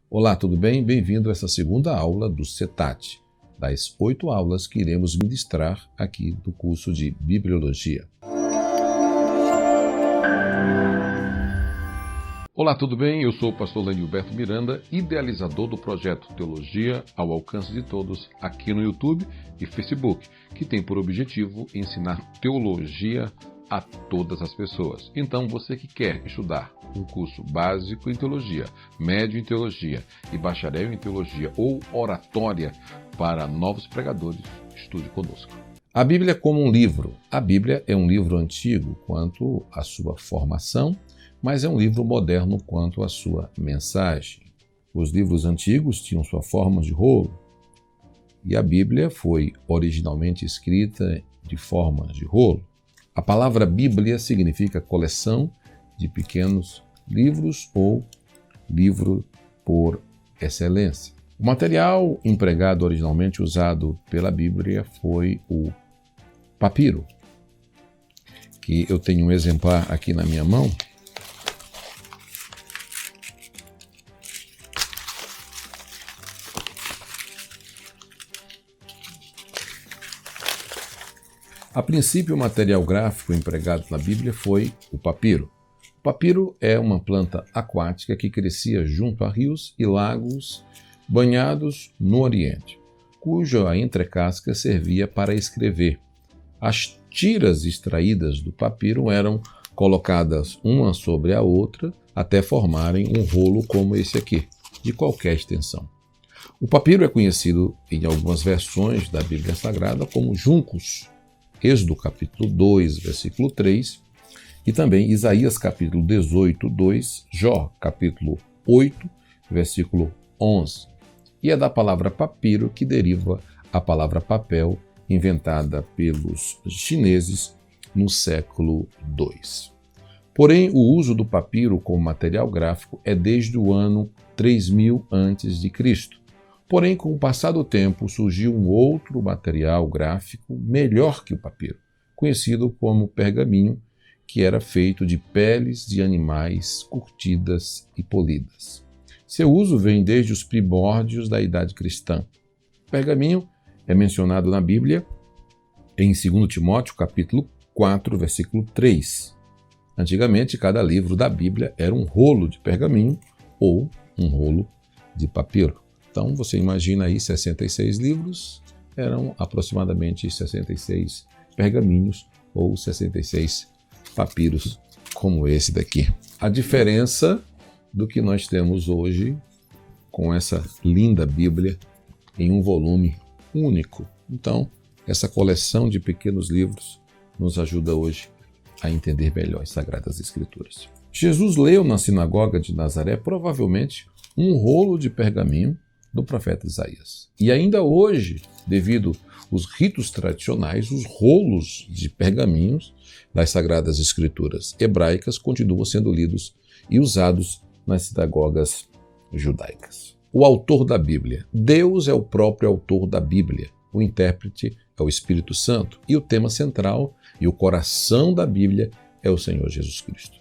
Olá, tudo bem? Bem-vindo a essa segunda aula do CETAT, das 8 aulas que iremos ministrar aqui do curso de Bibliologia. Olá, tudo bem? Eu sou o pastor Lenilberto Miranda, idealizador do projeto Teologia ao Alcance de Todos aqui no YouTube e Facebook, que tem por objetivo ensinar teologia a todas as pessoas. Então, você que quer estudar um curso básico em teologia, médio em teologia e bacharel em teologia ou oratória para novos pregadores, estude conosco. A Bíblia como um livro. A Bíblia é um livro antigo quanto à sua formação, mas é um livro moderno quanto à sua mensagem. Os livros antigos tinham sua forma de rolo, e a Bíblia foi originalmente escrita de forma de rolo. A palavra Bíblia significa coleção de pequenos livros ou livro por excelência. O material empregado originalmente usado pela Bíblia foi o papiro, que eu tenho um exemplar aqui na minha mão. A princípio, o material gráfico empregado na Bíblia foi o papiro. O papiro é uma planta aquática que crescia junto a rios e lagos banhados no Oriente, cuja entrecasca servia para escrever. As tiras extraídas do papiro eram colocadas uma sobre a outra até formarem um rolo como esse aqui, de qualquer extensão. O papiro é conhecido em algumas versões da Bíblia Sagrada como juncos, Êxodo capítulo 2, versículo 3, e também Isaías capítulo 18, 2, Jó capítulo 8, versículo 11. E é da palavra papiro que deriva a palavra papel, inventada pelos chineses no século II. Porém, o uso do papiro como material gráfico é desde o ano 3000 a.C. Porém, com o passar do tempo, surgiu um outro material gráfico melhor que o papiro, conhecido como pergaminho, que era feito de peles de animais curtidas e polidas. Seu uso vem desde os primórdios da idade cristã. O pergaminho é mencionado na Bíblia em 2 Timóteo, capítulo 4, versículo 3. Antigamente, cada livro da Bíblia era um rolo de pergaminho ou um rolo de papiro. Então, você imagina aí 66 livros, eram aproximadamente 66 pergaminhos ou 66 papiros, como esse daqui. A diferença do que nós temos hoje com essa linda Bíblia em um volume único. Então, essa coleção de pequenos livros nos ajuda hoje a entender melhor as Sagradas Escrituras. Jesus leu na sinagoga de Nazaré, provavelmente, um rolo de pergaminho do profeta Isaías. E ainda hoje, devido aos ritos tradicionais, os rolos de pergaminhos das Sagradas Escrituras hebraicas continuam sendo lidos e usados nas sinagogas judaicas. O autor da Bíblia. Deus é o próprio autor da Bíblia. O intérprete é o Espírito Santo. E o tema central e o coração da Bíblia é o Senhor Jesus Cristo.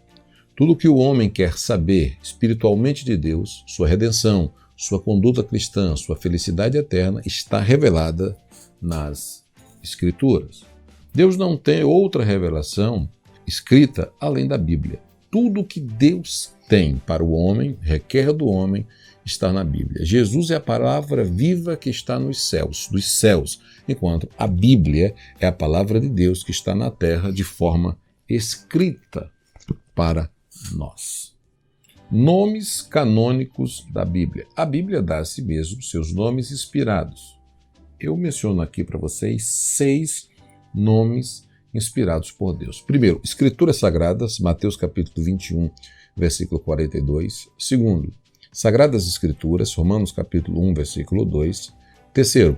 Tudo o que o homem quer saber espiritualmente de Deus, sua redenção, sua conduta cristã, sua felicidade eterna, está revelada nas Escrituras. Deus não tem outra revelação escrita além da Bíblia. Tudo o que Deus tem para o homem, requer do homem, está na Bíblia. Jesus é a palavra viva que está nos céus, dos céus, enquanto a Bíblia é a palavra de Deus que está na terra de forma escrita para nós. Nomes canônicos da Bíblia. A Bíblia dá a si mesmo seus nomes inspirados. Eu menciono aqui para vocês 6 nomes inspirados por Deus. Primeiro, Escrituras Sagradas, Mateus capítulo 21, versículo 42. Segundo, Sagradas Escrituras, Romanos capítulo 1, versículo 2. Terceiro,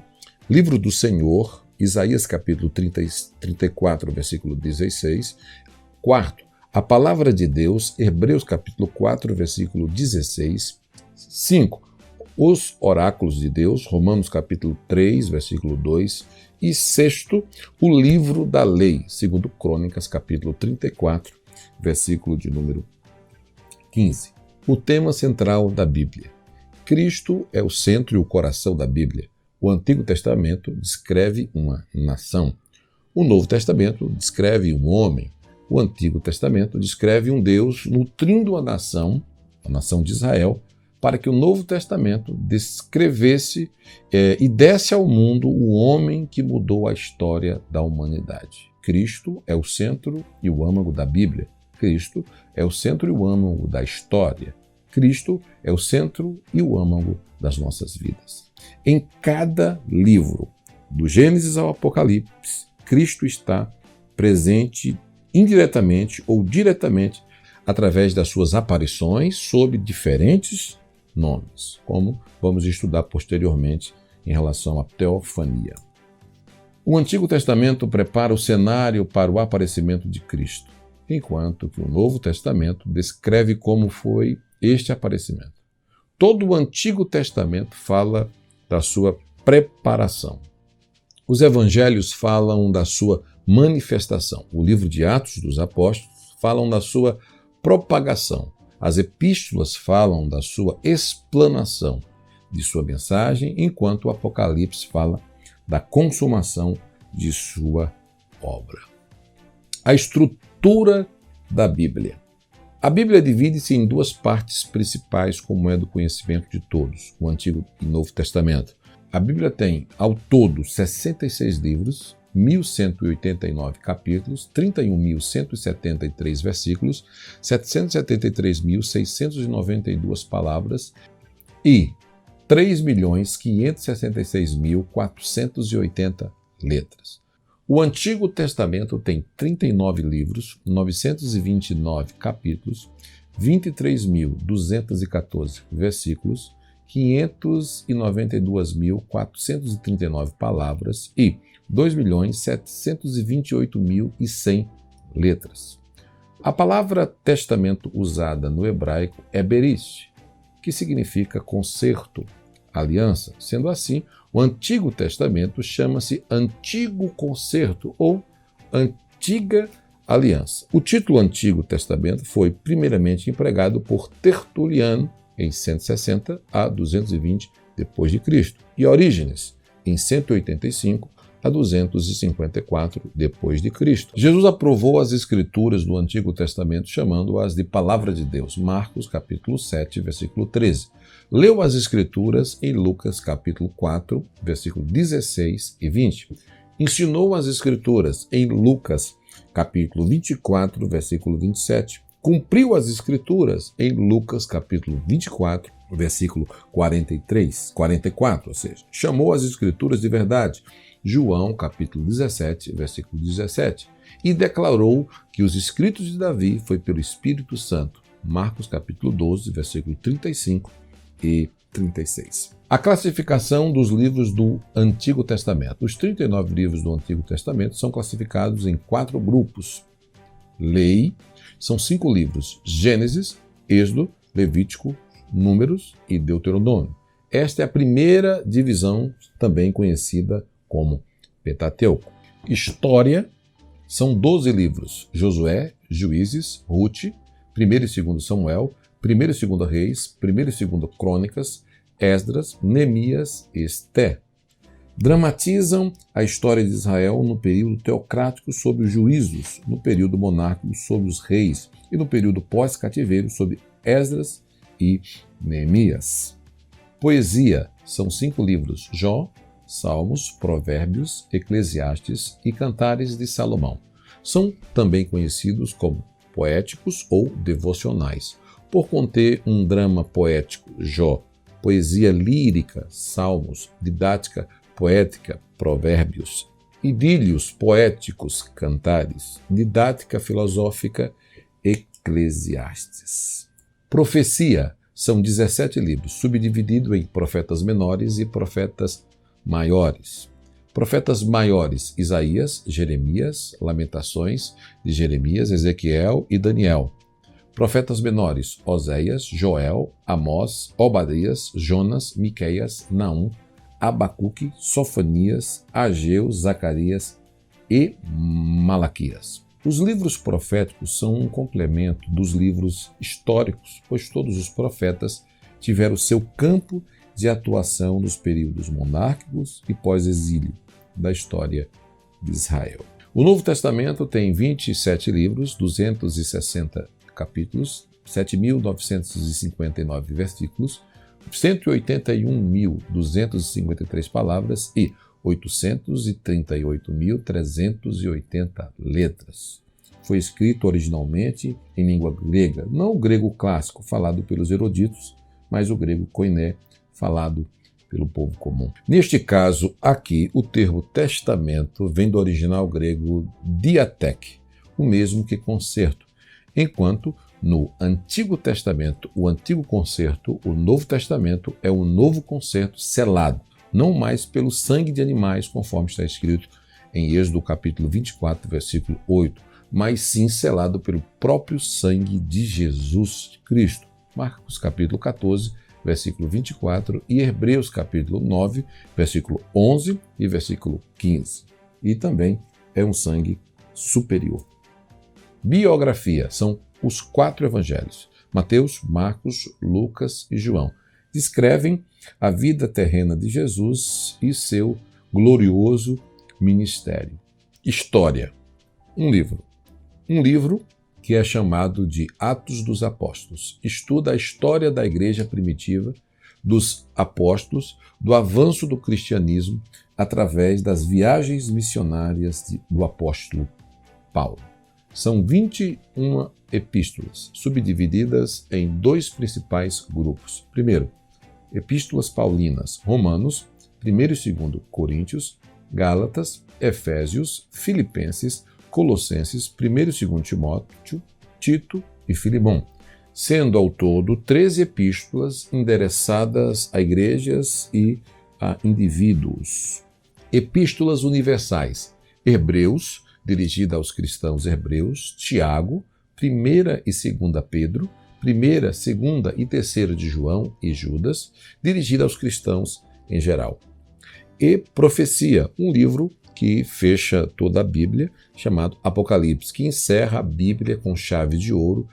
Livro do Senhor, Isaías capítulo 34, versículo 16. Quarto, a Palavra de Deus, Hebreus capítulo 4, versículo 16. 5. Os oráculos de Deus, Romanos capítulo 3, versículo 2. E sexto, o livro da lei, segundo Crônicas capítulo 34, versículo de número 15. O tema central da Bíblia. Cristo é o centro e o coração da Bíblia. O Antigo Testamento descreve uma nação. O Novo Testamento descreve um homem. O Antigo Testamento descreve um Deus nutrindo a nação de Israel, para que o Novo Testamento descrevesse e desse ao mundo o homem que mudou a história da humanidade. Cristo é o centro e o âmago da Bíblia. Cristo é o centro e o âmago da história. Cristo é o centro e o âmago das nossas vidas. Em cada livro, do Gênesis ao Apocalipse, Cristo está presente indiretamente ou diretamente através das suas aparições sob diferentes nomes, como vamos estudar posteriormente em relação à teofania. O Antigo Testamento prepara o cenário para o aparecimento de Cristo, enquanto que o Novo Testamento descreve como foi este aparecimento. Todo o Antigo Testamento fala da sua preparação. Os evangelhos falam da sua manifestação. O livro de Atos dos Apóstolos falam da sua propagação. As epístolas falam da sua explanação de sua mensagem, enquanto o Apocalipse fala da consumação de sua obra. A estrutura da Bíblia. A Bíblia divide-se em duas partes principais, como é do conhecimento de todos, o Antigo e Novo Testamento. A Bíblia tem, ao todo, 66 livros, 1.189 capítulos, 31.173 versículos, 773.692 palavras e 3.566.480 letras. O Antigo Testamento tem 39 livros, 929 capítulos, 23.214 versículos, 592.439 palavras e 2.728.100 letras. A palavra testamento usada no hebraico é berit, que significa concerto, aliança. Sendo assim, o Antigo Testamento chama-se Antigo Concerto ou Antiga Aliança. O título Antigo Testamento foi primeiramente empregado por Tertuliano em 160 a 220 d.C. e Orígenes em 185 a 254 d.C. Jesus aprovou as escrituras do Antigo Testamento chamando-as de Palavra de Deus. Marcos capítulo 7, versículo 13. Leu as escrituras em Lucas capítulo 4, versículo 16 e 20. Ensinou as escrituras em Lucas capítulo 24, versículo 27. Cumpriu as escrituras em Lucas capítulo 24, versículo 44, ou seja, chamou as escrituras de verdade. João capítulo 17, versículo 17. E declarou que os escritos de Davi foi pelo Espírito Santo. Marcos capítulo 12, versículo 35 e 36. A classificação dos livros do Antigo Testamento. Os 39 livros do Antigo Testamento são classificados em 4 grupos. Lei, são 5 livros: Gênesis, Êxodo, Levítico, Números e Deuteronômio. Esta é a primeira divisão, também conhecida como Pentateuco. História, são 12 livros: Josué, Juízes, Rute, 1 e 2 Samuel, 1 e 2 Reis, 1 e 2 Crônicas, Esdras, Neemias e Esté. Dramatizam a história de Israel no período teocrático sob os juízos, no período monárquico sob os reis e no período pós-cativeiro sob Esdras e Neemias. Poesia, são 5 livros: Jó, Salmos, Provérbios, Eclesiastes e Cantares de Salomão. São também conhecidos como poéticos ou devocionais, por conter um drama poético, Jó, poesia lírica, Salmos, didática poética, Provérbios, idílios poéticos, Cantares, didática filosófica, Eclesiastes. Profecia, são 17 livros, subdividido em profetas menores e profetas maiores. Profetas maiores: Isaías, Jeremias, Lamentações de Jeremias, Ezequiel e Daniel. Profetas menores: Oséias, Joel, Amós, Obadias, Jonas, Miqueias, Naum, Abacuque, Sofonias, Ageu, Zacarias e Malaquias. Os livros proféticos são um complemento dos livros históricos, pois todos os profetas tiveram seu campo de atuação nos períodos monárquicos e pós-exílio da história de Israel. O Novo Testamento tem 27 livros, 260 capítulos, 7.959 versículos, 181.253 palavras e 838.380 letras. Foi escrito originalmente em língua grega, não o grego clássico falado pelos eruditos, mas o grego koiné falado pelo povo comum. Neste caso aqui, o termo testamento vem do original grego diatek, o mesmo que concerto, enquanto no Antigo Testamento, o Antigo Concerto, o Novo Testamento é um novo concerto selado, não mais pelo sangue de animais, conforme está escrito em Êxodo capítulo 24, versículo 8, mas sim selado pelo próprio sangue de Jesus Cristo. Marcos capítulo 14, versículo 24 e Hebreus capítulo 9, versículo 11 e versículo 15. E também é um sangue superior. Biografia são os 4 evangelhos, Mateus, Marcos, Lucas e João, descrevem a vida terrena de Jesus e seu glorioso ministério. História. Um livro que é chamado de Atos dos Apóstolos. Estuda a história da igreja primitiva, dos apóstolos, do avanço do cristianismo através das viagens missionárias do apóstolo Paulo. São 21 epístolas, subdivididas em 2 principais grupos. Primeiro, epístolas paulinas, Romanos, 1º e 2º Coríntios, Gálatas, Efésios, Filipenses, Colossenses, 1º e 2º Timóteo, Tito e Filemão, sendo ao todo 13 epístolas endereçadas a igrejas e a indivíduos. Epístolas universais, Hebreus, dirigida aos cristãos hebreus, Tiago, 1ª e 2ª Pedro, 1ª, 2ª e 3ª de João e Judas, dirigida aos cristãos em geral. E Profecia, um livro que fecha toda a Bíblia, chamado Apocalipse, que encerra a Bíblia com chave de ouro,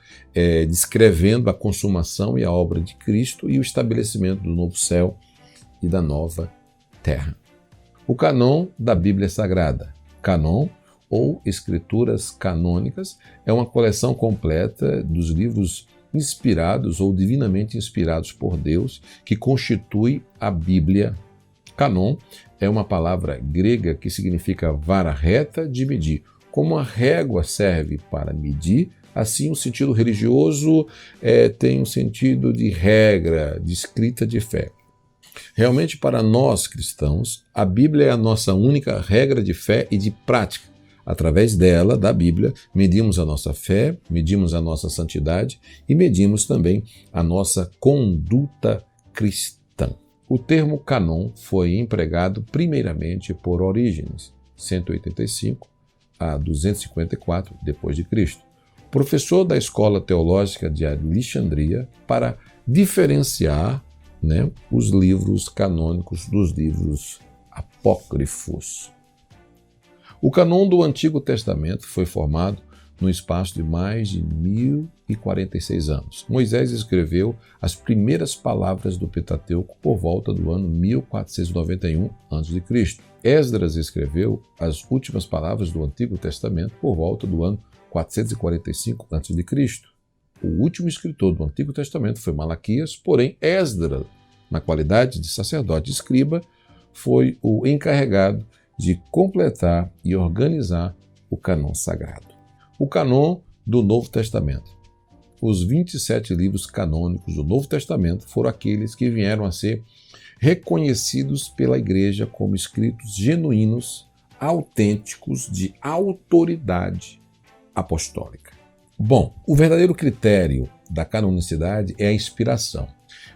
descrevendo a consumação e a obra de Cristo e o estabelecimento do novo céu e da nova terra. O cânon da Bíblia Sagrada. Cânon, ou Escrituras Canônicas, é uma coleção completa dos livros inspirados ou divinamente inspirados por Deus, que constitui a Bíblia. Cânon é uma palavra grega que significa vara reta de medir. Como a régua serve para medir, assim o sentido religioso tem um sentido de regra, de escrita de fé. Realmente, para nós cristãos, a Bíblia é a nossa única regra de fé e de prática. Através dela, da Bíblia, medimos a nossa fé, medimos a nossa santidade e medimos também a nossa conduta cristã. O termo cânon foi empregado primeiramente por Orígenes, 185 a 254 d.C., professor da Escola Teológica de Alexandria, para diferenciar os livros canônicos dos livros apócrifos. O cânon do Antigo Testamento foi formado no espaço de mais de 1046 anos. Moisés escreveu as primeiras palavras do Pentateuco por volta do ano 1491 a.C. Esdras escreveu as últimas palavras do Antigo Testamento por volta do ano 445 a.C. O último escritor do Antigo Testamento foi Malaquias, porém Esdras, na qualidade de sacerdote e escriba, foi o encarregado de completar e organizar o cânon sagrado. O cânon do Novo Testamento. Os 27 livros canônicos do Novo Testamento foram aqueles que vieram a ser reconhecidos pela Igreja como escritos genuínos, autênticos, de autoridade apostólica. Bom, o verdadeiro critério da canonicidade é a inspiração,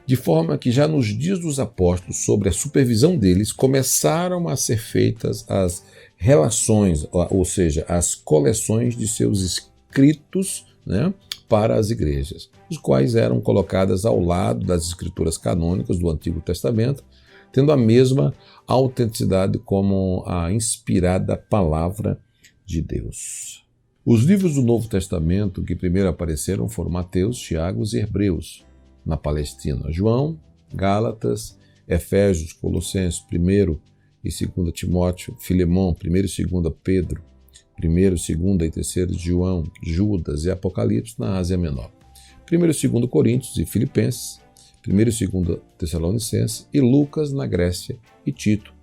de forma que já nos dias dos apóstolos, sob a supervisão deles, começaram a ser feitas as relações, ou seja, as coleções de seus escritos para as igrejas, os quais eram colocadas ao lado das escrituras canônicas do Antigo Testamento, tendo a mesma autenticidade como a inspirada palavra de Deus. Os livros do Novo Testamento que primeiro apareceram foram Mateus, Tiago e Hebreus. na Palestina. João, Gálatas, Efésios, Colossenses, 1º e 2º Timóteo, Filemão, 1º e 2º Pedro, 1º, 2º e 3º João, Judas e Apocalipse na Ásia Menor. 1º e 2º Coríntios e Filipenses, 1º e 2º Tessalonicenses e Lucas na Grécia e Tito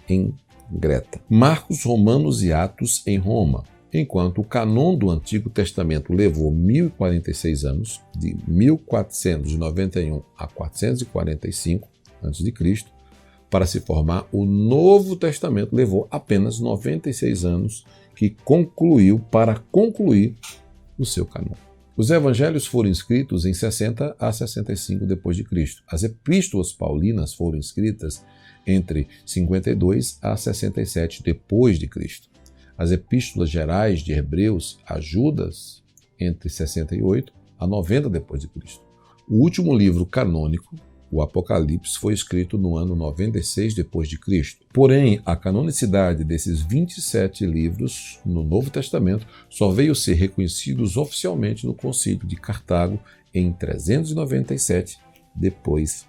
em Creta. Marcos, Romanos e Atos em Roma. Enquanto o cânon do Antigo Testamento levou 1046 anos, de 1491 a 445 a.C., para se formar, o Novo Testamento levou apenas 96 anos para concluir o seu cânon. Os evangelhos foram escritos em 60 a 65 d.C. As epístolas paulinas foram escritas entre 52 a 67 d.C. As epístolas gerais de Hebreus a Judas, entre 68 a 90 d.C. O último livro canônico, o Apocalipse, foi escrito no ano 96 d.C. Porém, a canonicidade desses 27 livros no Novo Testamento só veio ser reconhecidos oficialmente no Concílio de Cartago em 397 d.C.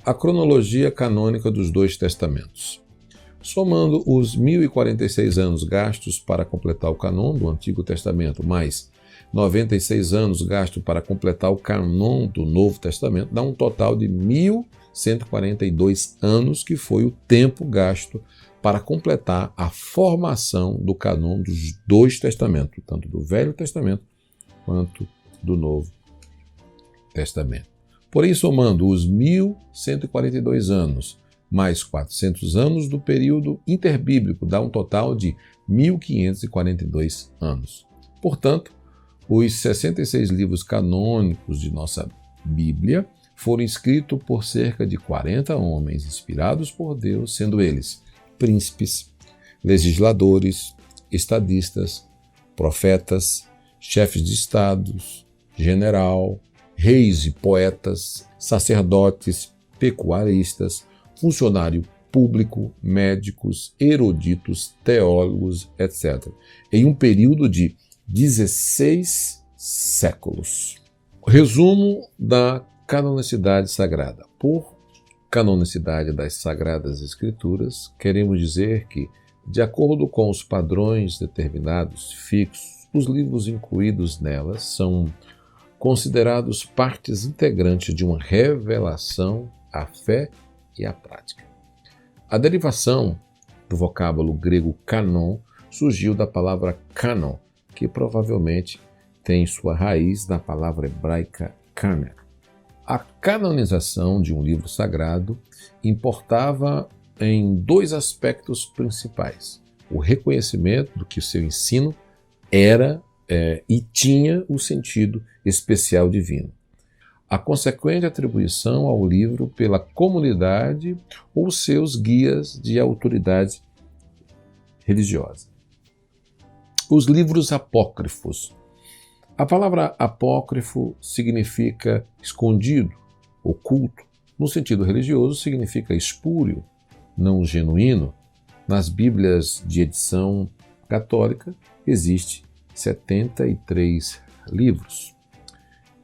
A cronologia canônica dos dois testamentos. Somando os 1046 anos gastos para completar o cânon do Antigo Testamento, mais 96 anos gastos para completar o cânon do Novo Testamento, dá um total de 1142 anos, que foi o tempo gasto para completar a formação do cânon dos dois testamentos, tanto do Velho Testamento quanto do Novo Testamento. Porém, somando os 1142 anos mais 400 anos do período interbíblico, dá um total de 1542 anos. Portanto, os 66 livros canônicos de nossa Bíblia foram escritos por cerca de 40 homens inspirados por Deus, sendo eles príncipes, legisladores, estadistas, profetas, chefes de estados, general, reis e poetas, sacerdotes, pecuaristas, funcionário público, médicos, eruditos, teólogos, etc., em um período de 16 séculos. Resumo da canonicidade sagrada. Por canonicidade das Sagradas Escrituras, queremos dizer que, de acordo com os padrões determinados, fixos, os livros incluídos nelas são considerados partes integrantes de uma revelação à fé e à prática. A derivação do vocábulo grego canon surgiu da palavra canon, que provavelmente tem sua raiz na palavra hebraica caner. A canonização de um livro sagrado importava em dois aspectos principais: o reconhecimento do que o seu ensino era e tinha o sentido especial divino, a consequente atribuição ao livro pela comunidade ou seus guias de autoridade religiosa. Os livros apócrifos. A palavra apócrifo significa escondido, oculto. No sentido religioso, significa espúrio, não genuíno. Nas Bíblias de edição católica, existe 73 livros.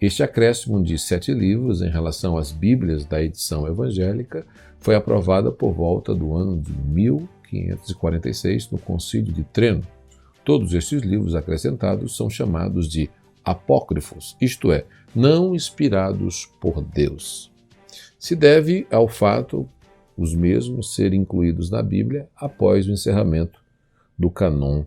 Este acréscimo de 7 livros em relação às Bíblias da edição evangélica foi aprovada por volta do ano de 1546 no Concílio de Trento. Todos estes livros acrescentados são chamados de apócrifos, isto é, não inspirados por Deus. Se deve ao fato os mesmos serem incluídos na Bíblia após o encerramento do cânon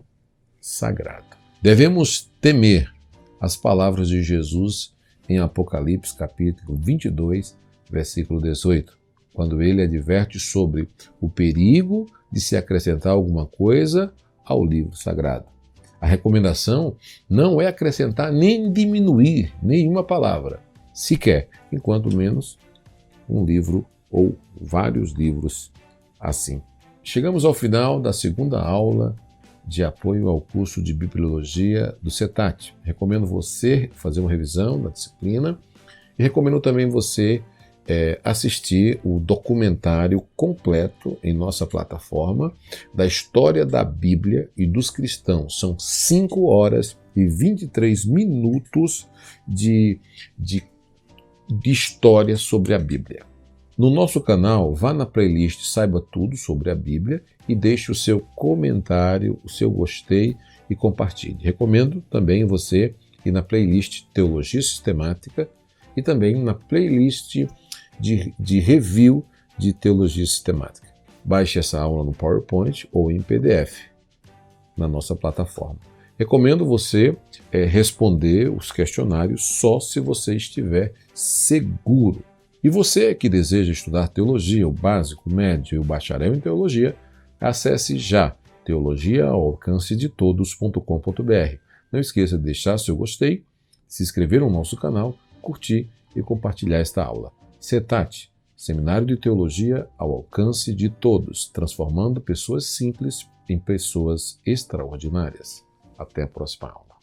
sagrado. Devemos temer as palavras de Jesus em Apocalipse capítulo 22, versículo 18, quando ele adverte sobre o perigo de se acrescentar alguma coisa ao livro sagrado. A recomendação não é acrescentar nem diminuir nenhuma palavra, sequer, enquanto menos um livro ou vários livros assim. Chegamos ao final da segunda aula de apoio ao curso de Bibliologia do CETAT. Recomendo você fazer uma revisão da disciplina e recomendo também você assistir o documentário completo em nossa plataforma da história da Bíblia e dos cristãos. São 5 horas e 23 minutos de de história sobre a Bíblia. No nosso canal, vá na playlist Saiba Tudo sobre a Bíblia e deixe o seu comentário, o seu gostei e compartilhe. Recomendo também você ir na playlist Teologia Sistemática e também na playlist de review de Teologia Sistemática. Baixe essa aula no PowerPoint ou em PDF na nossa plataforma. Recomendo você responder os questionários só se você estiver seguro. E você que deseja estudar teologia, o básico, o médio e o bacharel em teologia, acesse já teologiaalalcanceDetodos.com.br. Não esqueça de deixar seu gostei, se inscrever no nosso canal, curtir e compartilhar esta aula. CETAT, Seminário de Teologia ao Alcance de Todos, transformando pessoas simples em pessoas extraordinárias. Até a próxima aula.